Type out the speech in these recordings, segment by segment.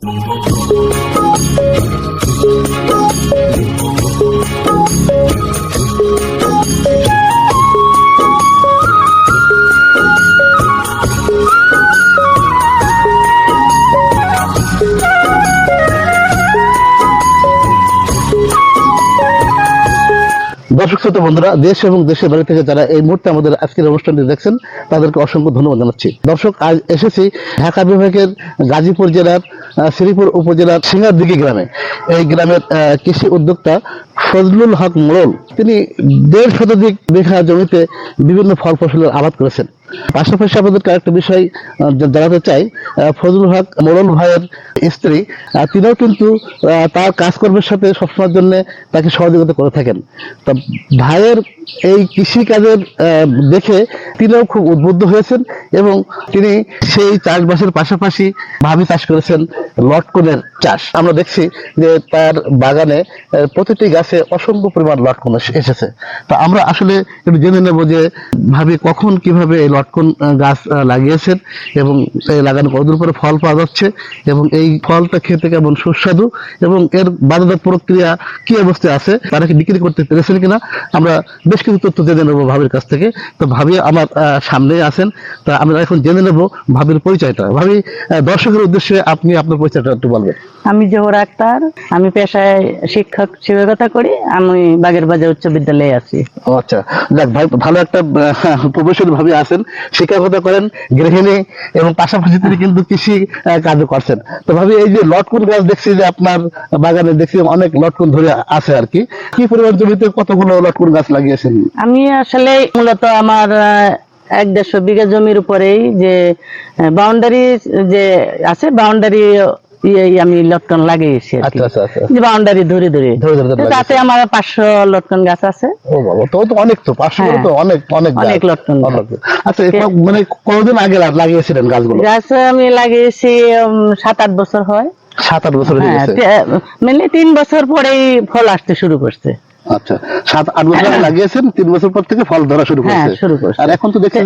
দর্শক শ্রোতা বন্ধুরা, দেশ এবং দেশের বাইরে থেকে যারা এই মুহূর্তে আমাদের আজকের অনুষ্ঠানটি দেখছেন তাদেরকে অসংখ্য ধন্যবাদ জানাচ্ছি। দর্শক, আজ এসেছি ঢাকা বিভাগের গাজীপুর জেলার শ্রীপুর উপজেলার সিঙ্গারদিঘি গ্রামে। এই গ্রামের কৃষি উদ্যোক্তা ফজলুল হক মোড়ল, তিনি ১.৫ শতাধিক বিঘা জমিতে বিভিন্ন ফল ফসলের আবাদ করেছেন। পাশাপাশি আমাদেরকে আরেকটা বিষয় জানাতে চাই, ফজলুল হক মোড়ল ভাইয়ের স্ত্রী, তিনিও কিন্তু তার কাজকর্মের সাথে সবসময়ের জন্য তাকে সহযোগিতা করে থাকেন। তা ভাইয়ের এই কৃষি কাজের দেখে তিনিও খুব উদ্বুদ্ধ হয়েছেন এবং তিনি সেই চাষবাসের পাশাপাশি ভাবি চাষ করেছেন লটকনের চাষ। আমরা দেখছি যে তার বাগানে প্রতিটি গাছে অসংখ্য পরিমাণ লটকন এসেছে। তো আমরা আসলে একটু জেনে নেব যে ভাবি কখন কিভাবে এই লটকন গাছ লাগিয়েছেন এবং এই লাগানো কতদূর পরে ফল পাওয়া যাচ্ছে এবং এই ফলটা খেতে কেমন সুস্বাদু এবং এর বাজার প্রক্রিয়া কি অবস্থায় আছে, তারা কি বিক্রি করতে পেরেছেন কিনা, আমরা বেশ কিছু তথ্য জেনে নেবো ভাবির কাছ থেকে। তো ভাবি আমার সামনে আছেন, তা আমরা এখন জেনে নেব ভাবির পরিচয়টা। ভাবি, দর্শকের উদ্দেশ্যে আপনি আপনার পরিচয়টা একটু বলবেন। আমি জোহর আক্তার, আমি পেশায় শিক্ষকতা করি। আমি বাগেরবাজার উচ্চ বিদ্যালয়ে আছি। আচ্ছা, যাক ভাই, ভালো একটা প্রফেশন ভাবে আছেন, শিক্ষকতা করেন, গৃহিণী এবং পাশাপাশি তিনি কিন্তু কৃষি কাজও করছেন। তো ভাবি, এই যে লটকন গাছ দেখছি যে আপনার বাগানে দেখছি অনেক লটকন ধরে আছে আর কি পরিমাণ জমিতে কতগুলো লটকন গাছ লাগিয়েছেন? আমি আসলে মূলত আমার ১-১৫০ বিঘা জমির উপরেই যে বাউন্ডারি যে আছে, বাউন্ডারি আমি লটকন লাগিয়েছি আর কি। যে বাউন্ডারি ধরে ধরে তাতে আমার ৫০০ লটকন গাছ আছে। ও বাবা, তো অনেক, তো ৫০০ তো অনেক অনেক অনেক লটকন। আচ্ছা, মানে কতদিন আগে লাগিয়েছিলেন গাছগুলো? গাছ আমি লাগিয়েছি ৭-৮ বছর হয়। ৭-৮ বছর হয়ে গেছে, মানে ৩ বছর পরেই ফল আসতে শুরু করছে। আচ্ছা, ৭-৮ বছর লাগিয়েছেন, ৩ বছর পর থেকে ফল ধরা শুরু করছে। আর এখন তো দেখছি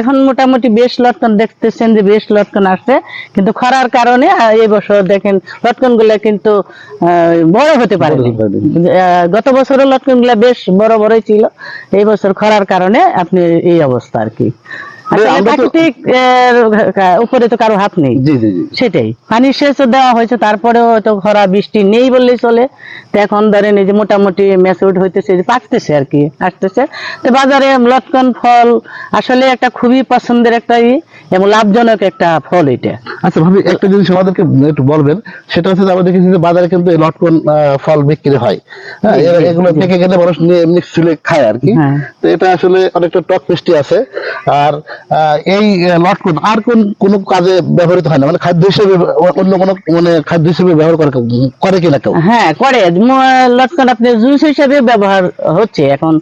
এখন মোটামুটি বেশ লটকন দেখতেছেন যে বেশ লটকন আসছে, কিন্তু খরার কারণে এই বছর দেখেন লটকন গুলা কিন্তু বড় হতে পারে। গত বছরের লটকন গুলা বেশ বড় বড়ই ছিল, এই বছর খরার কারণে আপনি এই অবস্থা আর কি। প্রাকৃতিক উপরে তো কারো হাত নেই, সেটাই পানি সেচ দেওয়া হয়েছে, তারপরেও তো খরা বৃষ্টি নেই বললেই চলে। তো এখন ধরেন এই যে মোটামুটি ম্যাচিউরড হইতেছে, পাকতেছে আর কি, আসতেছে। তো বাজারে লটকন ফল আসলে একটা খুবই পছন্দের একটা এবং লাভজনক একটা ফল এটা। আচ্ছা ভাবি, একটা জিনিস আমাদেরকে একটু বলবেন, সেটা হচ্ছে আমরা দেখেছি যে বাজারে কিন্তু এই লটকন ফল বিক্রি হয়, এগুলো পেকে গেলে মানুষ নিয়ে এমনি ছুলে খায় আর কি। তো এটা আসলে অনেকটা টক মিষ্টি আছে। আর এই লটকন আর কোন কাজে ব্যবহৃত হয় না, মানে খাদ্য হিসেবে অন্য কোনো মানে খাদ্য হিসেবে ব্যবহার করে কিনা কেউ? হ্যাঁ করে, লটকন আপনি জুস হিসেবে ব্যবহার হচ্ছে এখন।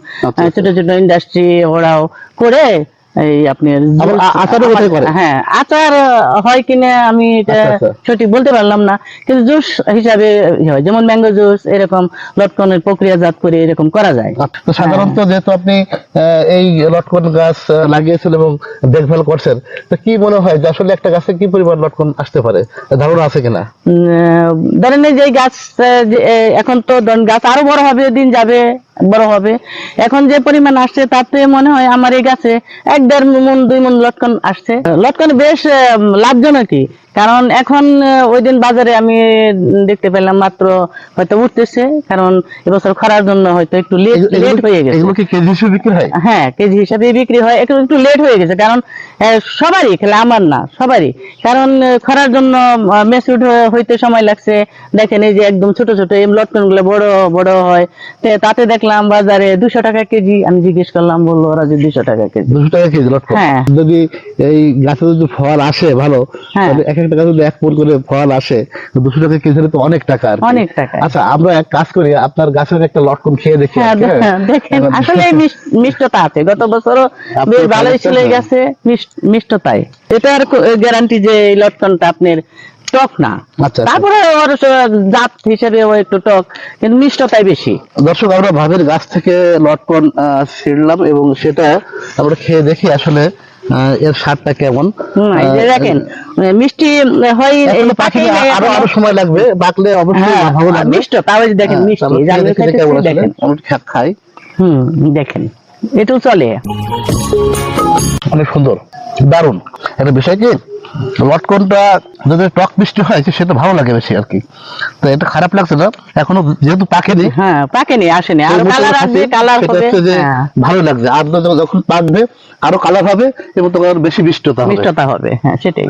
ছোট ছোট ইন্ডাস্ট্রি ওরাও করে এই আপনি হ্যাঁ আচার হয় কিনা আমি এটা সঠিক বলতে পারলাম না, কিন্তু জুস হিসাবে হয়, যেমন ম্যাঙ্গো জুস এরকম লটকনের প্রক্রিয়াজাত করে এরকম করা যায়। সাধারণত যেহেতু আপনি এই লটকন গাছ লাগিয়েছেন এবং দেখভাল করছেন, তো কি মনে হয় যে আসলে একটা গাছে কি পরিমাণ লটকন আসতে পারে, ধারণা আছে কিনা? ধরেন এই যে গাছ এখন তো গাছ আরো বড় হবে, দিন যাবে বড় হবে। এখন যে পরিমাণ আসছে তাতে মনে হয় আমার এই গাছে ১-১.৫ মণ ২ মণ লটকন আসছে। লটকন বেশ লাভজনকই, কারণ এখন ওই দিন বাজারে আমি দেখতে পেলাম মাত্র হয়তো উঠতেছে, কারণ এবছর খরার জন্য হয়তো একটু লেট হয়ে গেছে। এগুলো কি কেজি হিসেবে বিক্রি হয়? হ্যাঁ, কেজি হিসাবে বিক্রি হয়, একটু লেট হয়ে গেছে, কারণ সবারই, খেলে আমার না সবারই, কারণ খরার জন্য ম্যাচিউরড হইতে সময় লাগছে। দেখেন এই যে একদম ছোট ছোট এই লটকন গুলো বড় বড় হয়, তাতে দেখলাম বাজারে ২০০ টাকা কেজি। আমি জিজ্ঞেস করলাম, বললো ওরা যে ২০০ টাকা কেজি। ২০০ টাকা কেজি লটকন? হ্যাঁ। যদি এই গাছে যদি ফল আসে ভালো, তাহলে এক একটা গাছে যদি ১ মণ করে ফল আসে, ২০০ টাকা কেজি তো অনেক টাকা আর অনেক টাকা। আচ্ছা, আমরা এক কাজ করি, আপনার গাছের একটা লটকন খেয়ে দেখি। দেখেন আসলে মিষ্টতা আছে, গত বছরও বেশ ভালোই চলে গেছে মিষ্টতায়। এটার গ্যারান্টি যে এই লটকনটা আপনার টক না, তারপরে জাত হিসেবে একটু টক, কিন্তু মিষ্টতাই বেশি। দর্শক, আমরা ভাবের গাছ থেকে লটকন ছিঁড়লাম এবং সেটা আমরা খেয়ে দেখি আসলে এর স্বাদটা কেমন। এই যে দেখেন মিষ্টি হয় এখনো পাকেনি, আরো সময় লাগবে, পাকলে অবশ্যই ভালো লাগবে। মিষ্টি তাও দেখেন মিষ্টি তাহলে জানলে দেখি যে কেমন আসলে, অনেক খাই। দেখেন এটাও চলে, অনেক সুন্দর, দারুণ। একটা বিষয় কি, লটকনটা যদি টক মিষ্টি হয় সেটা ভালো লাগে বেশি আর কি, তো এটা খারাপ লাগছে না, এখনো যেহেতু পাকেনি। হ্যাঁ পাকেনি, আসেনি, আর কালার আসবে, কালার সেটা হবে, হচ্ছে যে ভালো লাগছে। আর যখন পাকবে আরো কালার হবে এবং তখন বেশি মিষ্টতা হবে। মিষ্টতা হবে, হ্যাঁ সেটাই।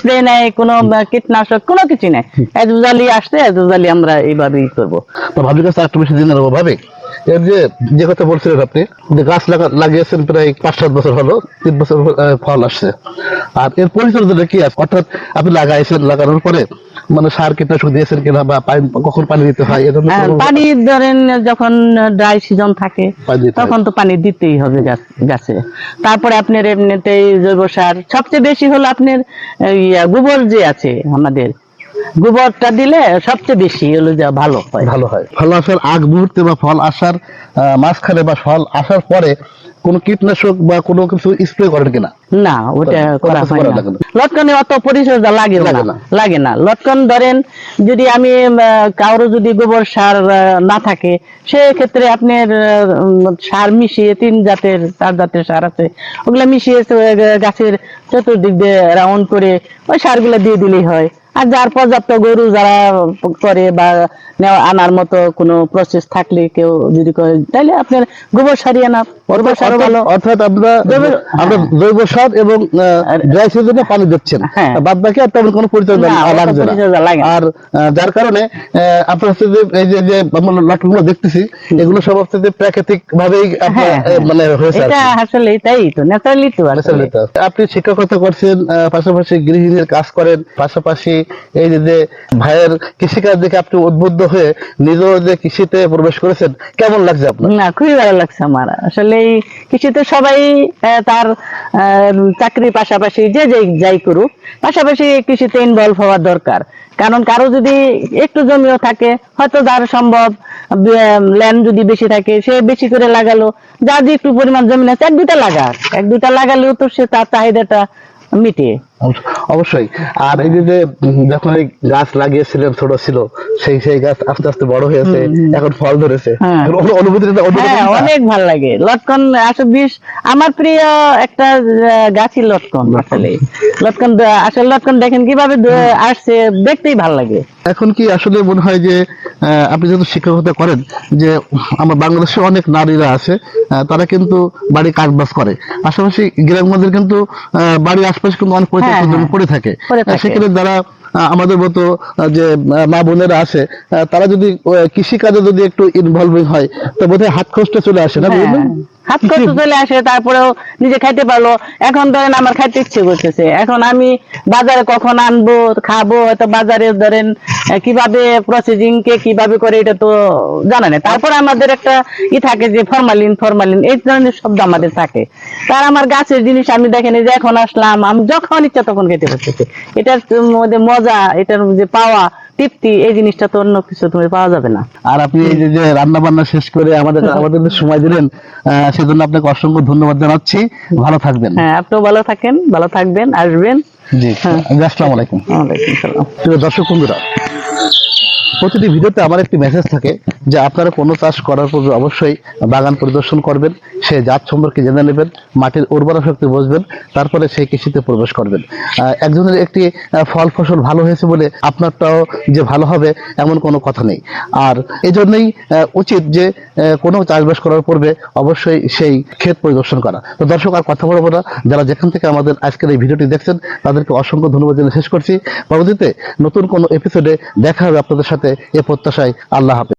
স্প্রে নাই, কোনো কীটনাশক কোনো কিছু নাই, এজুজালি আসছে, এজুজালি আমরা এইভাবেই করবো। তো ভাবির কাছে একটু বেশি দিনের ভাবে এর যে কথা বলছিলেন আপনি, যে গাছ লাগিয়েছেন প্রায় 5-7 বছর হলো, 3 বছর ফল আসছে, আর এর পরিচর্যাটা কি আছে? অর্থাৎ আপনি লাগাইছেন, লাগানোর পরে মানে সার কীটনাশক দিয়েছেন কিনা, বা কখন পানি দিতে হয়, পানি ধরেন যখন ড্রাই সিজন থাকে তখন তো পানি দিতেই হবে গাছে। তারপরে আপনার এমনিতেই জৈব সার, সবচেয়ে বেশি হলো আপনার গোবর যে আছে আমাদের, গোবরটা দিলে সবচেয়ে বেশি হলো যা ভালো হয়। ফল আসার আগ মুহূর্তে বা ফল আসার মাঝখানে বা ফল আসার পরে কোন কীটনাশক বা কোনো কিছু স্প্রে করেন কিনা? না, ওটা করা হয় না। লটকনে অত পরিচর্যা লাগে না। লটকন ধরেন যদি আমি কারো যদি গোবর সার না থাকে, সেক্ষেত্রে আপনার সার মিশিয়ে 4 জাতের সার আছে, ওগুলা মিশিয়ে গাছের চতুর্দিক দিয়ে রাউন্ড করে ওই সারগুলা দিয়ে দিলেই হয়। আর যার পর্যাপ্ত গরু যারা করে বা আনার মতো কোনো প্রসেস থাকলে কেউ যদি করে, তাহলে আপনার গোবর সারই আনা, গোবর সার ভালো। অর্থাৎ আমরা জৈব সার এবং ড্রাই সিজনে পানি দিচ্ছেন, বাদ বাকি আর তেমন কোনো পরিচর্যা লাগছে না। আর যার কারণে আপনার হচ্ছে যে এই যে আমরা লটকনগুলো দেখতেছি, এগুলো সব হচ্ছে যে প্রাকৃতিক ভাবেই মানে হয়েছে। এটা আসলে তাই তো, ন্যাচারালি তো। আপনি শিক্ষকতা করছেন, পাশাপাশি গৃহিণীর কাজ করেন, পাশাপাশি এই যে ভাইয়ের কৃষিকাজ দেখে আপনি উদ্বুদ্ধ হয়ে নিজেও যে কৃষিতে প্রবেশ করেছেন, কেমন লাগছে আপনার? না, খুবই ভালো লাগছে আমার। আসলে কৃষিতে সবাই তার চাকরির পাশাপাশি যে যাই করুক, পাশাপাশি কৃষিতে ইনভলভ হওয়া দরকার। কারণ কারো যদি একটু জমিও থাকে, হয়তো যার সম্ভব ল্যান্ড যদি বেশি থাকে, সে বেশি করে লাগালো, যার যে একটু পরিমাণ জমি আছে 1-2টা লাগালেও তো সে তার চাহিদাটা মিটে। অবশ্যই। আর এই যে যখন এই গাছ লাগিয়েছিলেন ছোট ছিল, সেই গাছ আস্তে আস্তে বড় হয়েছে, এখন ফল ধরেছে, অনুভূতিটা অনেক ভালো লাগে। লটকন আসলে আমার প্রিয় একটা গাছই লটকন। আসলে লটকন দেখেন কিভাবে আসছে, দেখতেই ভালো লাগে। এখন কি আসলে মনে হয় যে আপনি যেহেতু শিক্ষকতা করেন, যে আমার বাংলাদেশে অনেক নারীরা আছে, তারা কিন্তু বাড়ি কাজবাজ করে, পাশাপাশি গ্রামগঞ্জের কিন্তু বাড়ির আশপাশে কিন্তু অনেক পড়ে থাকে। সেক্ষেত্রে যারা আমাদের মতো যে মা বোনেরা আছে, তারা যদি কৃষি কাজে যদি একটু ইনভলভিং হয়, তো বোধহয় হাত খরচটা চলে আসে না? হাত খরচ চলে আসে, তারপরেও নিজে খাইতে পারলো। এখন ধরেন আমার খাইতে ইচ্ছে করতেছে, এখন আমি বাজারে কখন আনবো, খাবো, হয়তো বাজারে ধরেন কিভাবে প্রসেসিং কে কিভাবে করে এটা তো জানা নেই। তারপরে আমাদের একটা থাকে যে ফরমালিন এই ধরনের শব্দ আমাদের থাকে। তার আমার গাছের জিনিস আমি দেখেনি যে এখন আসলাম, আমি যখন ইচ্ছা তখন খেতে পারতেছি। এটার মধ্যে মজা, এটার যে পাওয়া তৃপ্তি, এই জিনিসটা তো অন্য কিছু তুমি পাওয়া যাবে না। আর আপনি এই যে রান্না বান্না শেষ করে আমাদের সময় দিলেন, সেজন্য আপনাকে অসংখ্য ধন্যবাদ জানাচ্ছি। ভালো থাকবেন। হ্যাঁ, আপনিও ভালো থাকবেন, আসবেন। জি, আসসালামু আলাইকুম। ওয়ালাইকুম আসসালাম। প্রিয় দর্শক বন্ধুরা, প্রতিটি ভিডিওতে আমার একটি মেসেজ থাকে যে আপনারা কোনো চাষ করার পূর্বে অবশ্যই বাগান পরিদর্শন করবেন, সেই জাত সম্পর্কে জেনে নেবেন, মাটির উর্বরা শক্তি বুঝবেন, তারপরে সেই কৃষিতে প্রবেশ করবেন। একজনের একটি ফল ফসল ভালো হয়েছে বলে আপনারটাও যে ভালো হবে এমন কোনো কথা নেই। আর এই জন্যই উচিত যে কোনো চাষবাস করার পূর্বে অবশ্যই সেই ক্ষেত পরিদর্শন করা। তো দর্শক, আর কথা বলবো না, যারা যেখান থেকে আমাদের আজকের এই ভিডিওটি দেখছেন তাদেরকে অসংখ্য ধন্যবাদ জানিয়ে শেষ করছি। পরবর্তীতে নতুন কোনো এপিসোডে দেখা হবে আপনাদের সাথে, এ প্রত্যাশায়। আল্লাহ হাফেজ।